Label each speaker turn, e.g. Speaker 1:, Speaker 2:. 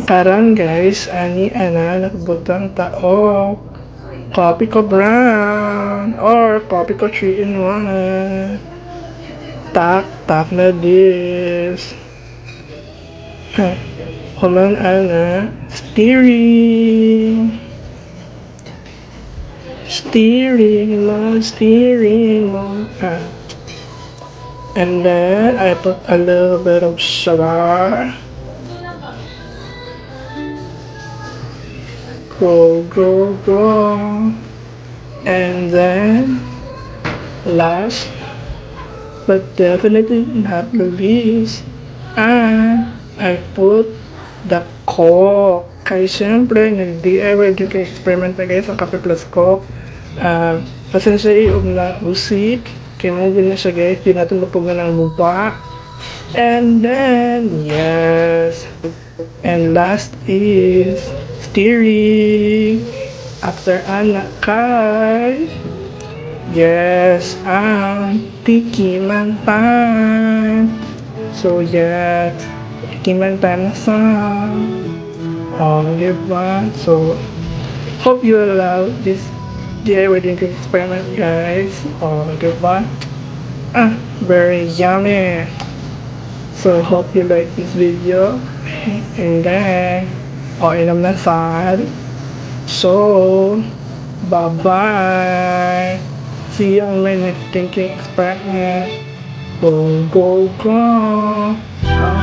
Speaker 1: Karon guys, ani ana nakabutang tao. Coffee ko brown or coffee ko 3 in 1. Tak na this. Human ana steering. Steering mo. And then I put a little bit of sugar. Go. And then, last but definitely not the least, I put the Coke. Kaya siyempre, nag-DIY din kayo experiment na guys ang Kape Plus Coke. Pasensya na usik. Kaya mo din na siya guys, di natin mapugan ng lupa. And then, yes. And last is steering. After anak kay, yes, ang tikiman time. So yes, tikiman time na sa diba? So, hope you allow this DIY drinking experiment guys. Diba? Very yummy. So, hope you like this video. And then, inom na sad. So, bye-bye. See you on my next thinking experiment. Go.